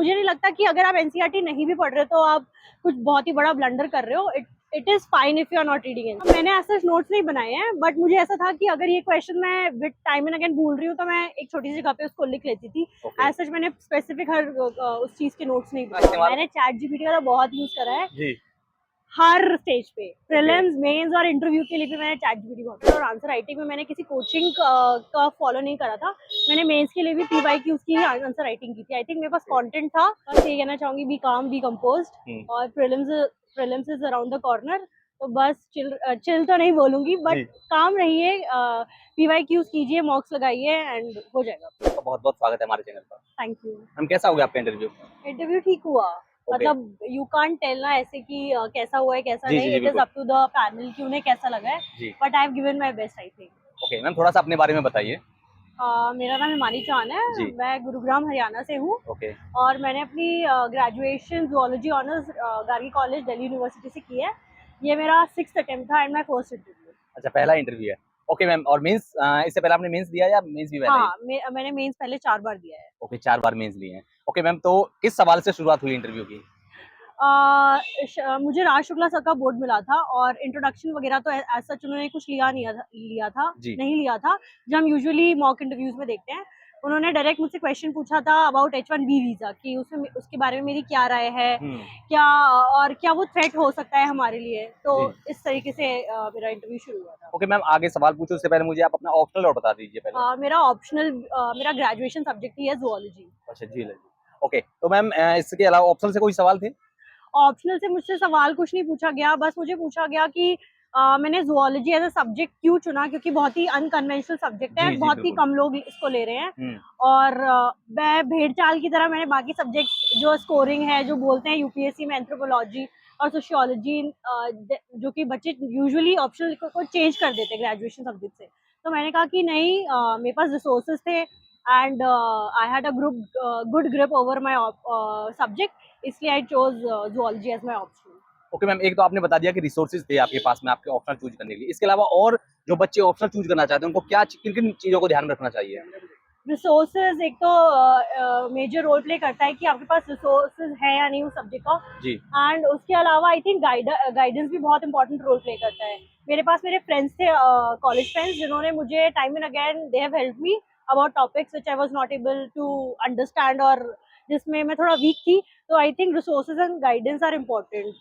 मुझे नहीं लगता कि अगर आप एनसीईआरटी नहीं भी पढ़ रहे हो तो आप कुछ बहुत ही बड़ा ब्लंडर कर रहे हो। It is fine if you are not reading it. मैंने ऐसे नोट्स नहीं बनाए हैं, बट मुझे ऐसा था कि अगर ये क्वेश्चन मैं विद टाइम एंड अगेन भूल रही हूँ तो मैं एक छोटी सी जगह पे उसको लिख लेती थी। एज सच मैंने स्पेसिफिक हर उस चीज के नोट्स नहीं बनाए। मैंने चैट जीपीटी का बहुत यूज करा है जी। हर स्टेज पे, प्रीलिम्स, मेंस और इंटरव्यू के लिए भी मैंने चैट जीपीटी बहुत। और आंसर राइटिंग में मैंने किसी कोचिंग का फॉलो नहीं करा था। मैंने मेंस के लिए भी पीवाईक्यूज की आंसर राइटिंग की थी। आई थिंक मेरे पास कंटेंट था। बस ये कहना चाहूंगी, बी काम, बी कंपोज्ड। और prelims is around the corner, तो बस चिल तो नहीं बोलूंगी, बट काम रहिए, पीवाईक्यूज कीजिए, मॉक्स लगाइए एंड हो जाएगा। तो बहुत बहुत स्वागत है हमारे चैनल पर। Thank you. हम कैसा हो गया आपका इंटरव्यू? इंटरव्यू ठीक हुआ। मतलब यू कांट टेल ना ऐसे कि कैसा हुआ है कैसा नहीं। It is up to the panel कि उन्हें कैसा लगा है, but I have given my best I think. Okay ma'am, थोड़ा सा अपने बारे में बताइए। मेरा नाम हिमानी चान है। मैं गुरुग्राम हरियाणा से हूँ। और मैंने अपनी graduation zoology honours Gargi college Delhi university से की है। ये मेरा 6th अटेम्प्ट था एंड माय फर्स्ट इंटरव्यू। अच्छा, पहला इंटरव्यू है। ओके मैम, और मेंस इससे पहले आपने मेंस दिया या मेंस भी? हाँ, मैंने मेंस पहले 4 बार दिया है। ओके, 4 बार मेंस लिए हैं। ओके मैम, तो किस सवाल से शुरुआत हुई इंटरव्यू की? मुझे राज शुक्ला सर का बोर्ड मिला था और इंट्रोडक्शन वगैरह तो एज सच उन्होंने कुछ नहीं लिया था जो हम यूजुअली मॉक इंटरव्यूज में देखते हैं। उन्होंने डायरेक्ट मुझसे क्वेश्चन पूछा था अबाउट H1B वीजा कि उसमें उसके बारे में मेरी क्या राय है, क्या वो थ्रेट हो सकता है हमारे लिए। तो इस तरीके से मेरा इंटरव्यू शुरू हुआ था। ओके मैम, आगे सवाल पूछो उससे पहले मुझे आप अपना ऑप्शनल और बता दीजिए पहले। मेरा ग्रेजुएशन सब्जेक्ट ही है जूलॉजी। अच्छा, जूलॉजी। ओके, तो मैम इसके अलावा ऑप्शनल से कोई सवाल थे? ऑप्शनल से मुझसे सवाल कुछ नहीं पूछा गया, बस मुझे पूछा गया कि मैंने जूलॉजी एज अ सब्जेक्ट क्यों चुना, क्योंकि बहुत ही अनकन्वेंशनल सब्जेक्ट है, बहुत ही कम लोग इसको ले रहे हैं। और मैं भेड़ चाल की तरह मैंने बाकी सब्जेक्ट जो स्कोरिंग है, जो बोलते हैं यूपीएससी में एंथ्रोपोलॉजी और सोशियोलॉजी, जो कि बच्चे यूजुअली ऑप्शनल को चेंज कर देते हैं ग्रेजुएशन सब्जेक्ट से, तो मैंने कहा कि नहीं, मेरे पास रिसोर्सेज थे and I had a good grip over my subject, इसलिए I chose zoology as my option. Okay ma'am, एक तो आपने बता दिया कि रिसोर्सेज थे आपके पास में आपके ऑप्शनल चूज करने के लिए। इसके अलावा और जो बच्चे ऑप्शनल चूज करना चाहते हैं उनको क्या किन किन चीजों को ध्यान में रखना चाहिए? रिसोर्सेज एक तो मेजर रोल प्ले करता है कि आपके पास रिसोर्सेज है या नहीं उस सब्जेक्ट का जी। एंड उसके अलावा आई थिंक गाइडेंस भी बहुत इंपॉर्टेंट रोल प्ले करता है। मेरे पास मेरे फ्रेंड्स थे, कॉलेज फ्रेंड्स, जिन्होंने मुझे time and again they have helped me about topics which I was not able to understand और जिसमें मैं थोड़ा वीक थी। तो I think resources and guidance are important.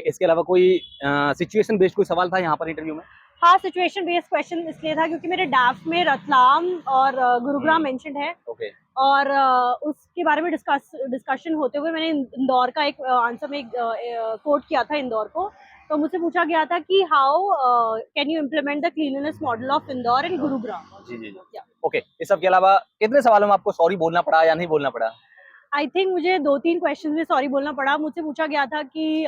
इसके अलावा कोई सिचुएशन बेस्ड कोई सवाल था यहाँ पर इंटरव्यू में? हाँ, सिचुएशन बेस्ड क्वेश्चन इसलिए था क्योंकि मेरे डाफ में रतलाम और गुरुग्राम मेंशन्ड है। और उसके बारे में डिस्कशन होते हुए मैंने इंदौर का एक आंसर में कोट किया था इंदौर को। तो मुझसे पूछा गया था कि how can you implement the cleanliness model of Indore and Gurugram. जी। ओके, इस सब के अलावा कितने सवालों में आपको सॉरी बोलना पड़ा या नहीं बोलना पड़ा? आई थिंक मुझे 2-3 क्वेश्चन में सॉरी बोलना पड़ा। मुझसे पूछा गया था कि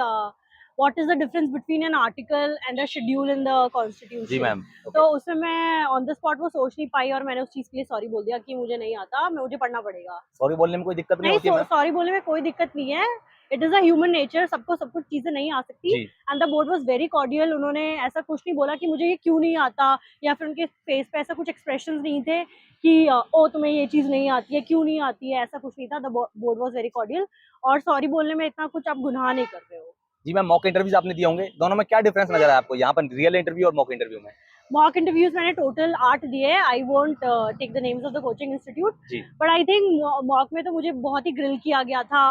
what is the difference between an article and a schedule in the constitution? जी मैम। तो उसमें मैं ऑन द स्पॉट वो सोच नहीं पाई और मैंने उस चीज के लिए सॉरी बोल दिया कि मुझे नहीं आता, मुझे पढ़ना पड़ेगा। सॉरी बोलने में कोई दिक्कत नहीं होती है? सॉरी बोलने में कोई दिक्कत नहीं है। It is a human nature, सबको सब कुछ चीजें नहीं आ सकती। And the board was very cordial. उन्होंने ऐसा कुछ नहीं बोला कि मुझे ये क्यों नहीं आता, या फिर उनके फेस पे ऐसा कुछ एक्सप्रेशंस नहीं थे कि ओ तुम्हें ये चीज नहीं आती है, क्यों नहीं आती है, ऐसा कुछ नहीं था। The board was very cordial. और सॉरी बोलने में इतना कुछ आप गुनाह नहीं कर रहे हो। जी मैम, मॉक इंटरव्यूज आपने दिए होंगे, दोनों में क्या डिफरेंस नजर आया आपको, यहाँ पर रियल इंटरव्यू और मॉक इंटरव्यू में? मॉक इंटरव्यूज मैंने टोटल 8 दिए हैं। I won't take the names of the coaching institute, but I think mock में तो मुझे बहुत ही ग्रिल किया गया था।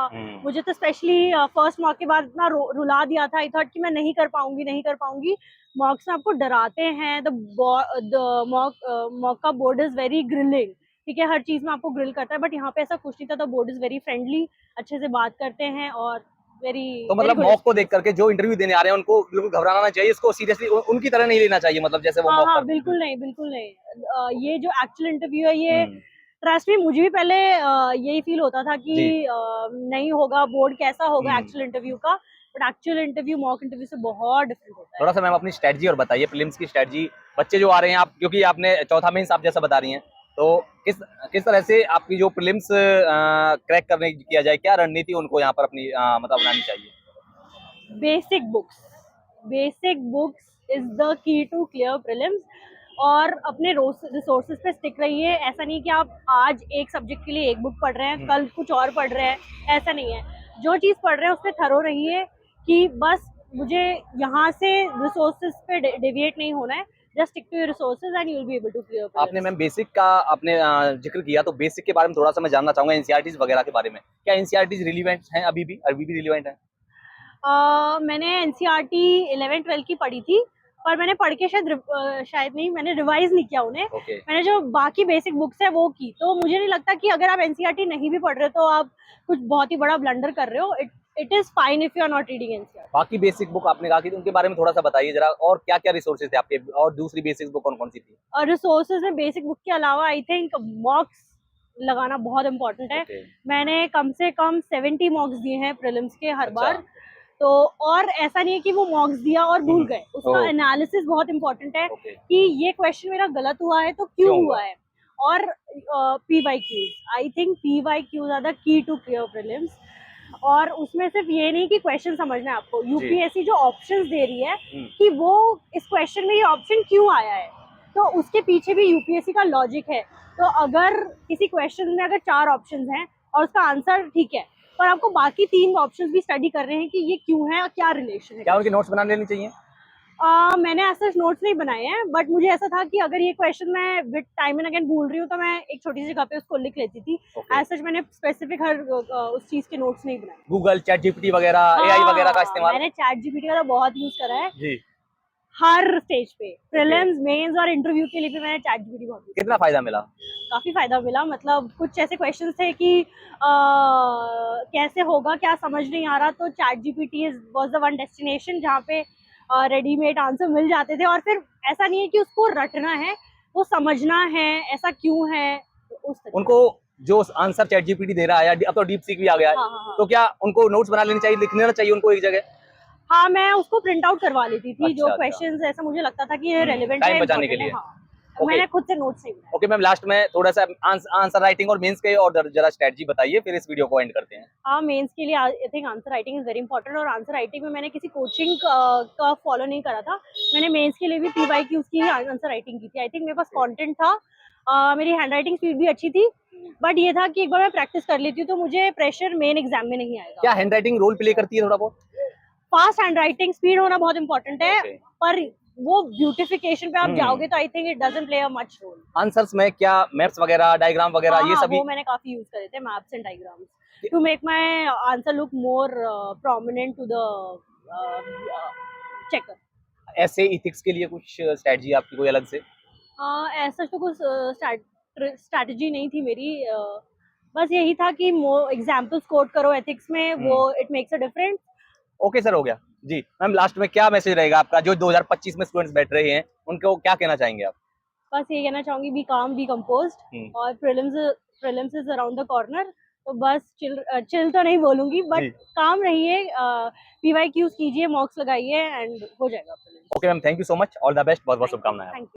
मुझे तो स्पेशली फर्स्ट मॉक के बाद इतना रुला दिया था। आई थॉट कि मैं नहीं कर पाऊंगी। मॉक्स में आपको डराते हैं। द मॉक का बोर्ड इज वेरी ग्रिलिंग, ठीक है, हर चीज में आपको ग्रिल करता है, बट यहाँ पे ऐसा कुछ नहीं था। The board is very friendly, अच्छे से बात करते हैं और तो मतलब मॉक को देख करके जो इंटरव्यू देने आ रहे हैं उनको बिल्कुल घबराना नहीं चाहिए, इसको सीरियसली उनकी तरह नहीं लेना चाहिए, मतलब जैसे वो मॉक हाँ, बिल्कुल नहीं। ये जो एक्चुअल इंटरव्यू है, ये ट्रस्ट में मुझे भी पहले यही फील होता था कि नहीं होगा, बोर्ड कैसा होगा एक्चुअल इंटरव्यू का, but actual interview mock interview से बहुत डिफरेंट होता है। थोड़ा सा मैम अपनी स्ट्रेटजी और बताइए, प्रीलिम्स की स्ट्रेटजी, बच्चे जो आ रहे हैं, आप क्योंकि आपने चौथा मेंस आप जैसा बता रही हैं, तो किस तरह से आपकी जो प्रीलिम्स क्रैक करने की किया जाए, क्या रणनीति उनको यहाँ पर अपनी मतलब बनानी चाहिए? Basic books is the key to clear prelims. और अपने रिसोर्सेज पे स्टिक रहिए। ऐसा नहीं कि आप आज एक सब्जेक्ट के लिए एक बुक पढ़ रहे हैं, कल कुछ और पढ़ रहे हैं, ऐसा नहीं है। जो चीज़ पढ़ रहे हैं उस पर थरो रहिए कि बस मुझे यहाँ से रिसोर्सेज पे डेविएट नहीं होना है। Just stick to your resources and you will be able to clear. आपने मैम बेसिक का आपने जिक्र किया, तो बेसिक के बारे में थोड़ा सा मैं जानना चाहूंगा, एनसीईआरटीज वगैरह के बारे में। क्या एनसीईआरटीज रिलीवेंट हैं अभी भी रिलीवेंट हैं? मैंने एनसीईआरटी 11-12 की पढ़ी थी, पर मैंने पढ़ के शायद नहीं, मैंने रिवाइज नहीं किया उन्हें। ओके। मैंने जो बाकी बेसिक बुक्स है वो की। तो मुझे नहीं लगता कि अगर आप एनसीईआरटी नहीं भी पढ़ रहे हो तो आप कुछ बहुत ही बड़ा ब्लंडर कर रहे हो। It is fine if you are not reading NCERT. बाकी बेसिक बुक आपने कहा कि उनके बारे में थोड़ा सा बताइए जरा, और क्या क्या रिसोर्सेज थे आपके, और दूसरी बेसिक बुक कौन कौन सी थी? और रिसोर्सेज में बेसिक बुक के अलावा आई थिंक मॉक्स लगाना बहुत इंपॉर्टेंट है। Okay. मैंने कम से कम 70 मॉक्स दिए हैं प्रीलिम्स के हर अच्छा। बार। तो और ऐसा नहीं है कि वो मॉक्स दिया और भूल गए, उसका ओह। एनालिसिस बहुत इंपॉर्टेंट है Okay. कि ये क्वेश्चन मेरा गलत हुआ है तो क्यों क्यों हुआ है। और PYQs, I think PYQs are the key to clear prelims. और उसमें सिर्फ ये नहीं कि क्वेश्चन समझना है आपको, यूपीएससी जो ऑप्शंस दे रही है कि वो इस क्वेश्चन में ये ऑप्शन क्यों आया है, तो उसके पीछे भी यूपीएससी का लॉजिक है। तो अगर किसी क्वेश्चन में अगर 4 ऑप्शंस हैं और उसका आंसर ठीक है, पर आपको बाकी 3 ऑप्शंस भी स्टडी कर रहे हैं कि ये क्यों है और क्या रिलेशन है। क्या उनके नोट्स बना लेनी चाहिए? मैंने ऐसे नोट्स नहीं बनाए हैं, बट मुझे ऐसा था कि अगर ये क्वेश्चन मैं विद टाइम एंड अगेन भूल रही हूँ तो मैं एक छोटी सी जगह पे उसको लिख लेती थी। Okay. एज सच मैंने स्पेसिफिक हर उस चीज के नोट्स नहीं बनाए। गूगल, चैट जीपीटी वगैरह, एआई वगैरह का इस्तेमाल? मैंने चैट जीपीटी का तो बहुत यूज करा है जी। हर स्टेज पे, प्रीलिम्स, मेंस और इंटरव्यू के लिए भी मैंने चैट जीपीटी बहुत यूज। कितना फायदा मिला? काफी फायदा मिला। मतलब कुछ ऐसे क्वेश्चंस थे कि कैसे होगा, क्या समझ नहीं आ रहा, तो chat GPT was the one destination जहाँ पे रेडीमेड आंसर मिल जाते थे। और फिर ऐसा नहीं है कि उसको रटना है, वो समझना है ऐसा क्यों है उस तरीके। उनको जो आंसर चैट जीपीटी दे रहा है, अब तो डीप सीक भी आ गया है, हाँ। तो क्या उनको नोट्स बना लेने चाहिए, लिख लेना चाहिए उनको एक जगह? हाँ, मैं उसको प्रिंट आउट करवा लेती थी। जो अच्छा। क्वेश्चंस ऐसा मुझे लगता था कि ये रेलेवेंट है, टाइम बचाने के important लिए। है। हाँ। मैंने खुद से नोट्स नहीं बनाए। ओके मैम, लास्ट में थोड़ा सा आंसर राइटिंग और मेंस के और जरा स्ट्रेटजी बताइए, फिर इस वीडियो को एंड करते हैं। हाँ, मेंस के लिए I think answer writing is very important. और आंसर राइटिंग में मैंने किसी कोचिंग का फॉलो नहीं करा था। मैंने मेंस के लिए भी PYQs की आंसर राइटिंग की थी। आई थिंक मेरे पास कंटेंट था, मेरी हैंड राइटिंग स्पीड भी अच्छी थी, बट ये था कि एक बार मैं प्रैक्टिस कर लेती हूँ तो मुझे प्रेशर मेन एग्जाम में नहीं आएगा। क्या हैंड राइटिंग रोल प्ले करती है थोड़ा बहुत? फास्ट हैंड राइटिंग स्पीड होना बहुत इंपॉर्टेंट है। Okay. पर वो ब्यूटिफिकेशन पे आप जाओगे तो I think it doesn't play a much role. Answers में क्या मैप्स वगैरह, डायग्राम वगैरह, ये सभी? वो मैंने काफी यूज करे थे, maps and diagrams, to make my answer look more prominent to the checker. ऐसे इथिक्स के लिए कुछ स्ट्रेटजी आपकी कोई अलग से? ऐसा तो कुछ स्ट्रैटेजी नहीं थी मेरी। बस यही था कि एग्जाम्पल्स कोट करो एथिक्स में, वो it makes a difference. Okay sir, हो गया जी। मैम लास्ट में क्या मैसेज रहेगा आपका, जो 2025 में स्टूडेंट्स बैठ रहे हैं उनको क्या कहना चाहेंगे आप? बस ये कहना चाहूंगी, बी काम, बी कंपोज्ड। और prelims is around the corner, तो बस चिल तो नहीं बोलूंगी, बट काम रहिए, PYQs कीजिए, मॉक्स लगाइए एंड हो जाएगा। Okay ma'am, thank you so much, all the best, बहुत बहुत शुभकामनाएं। Thank you.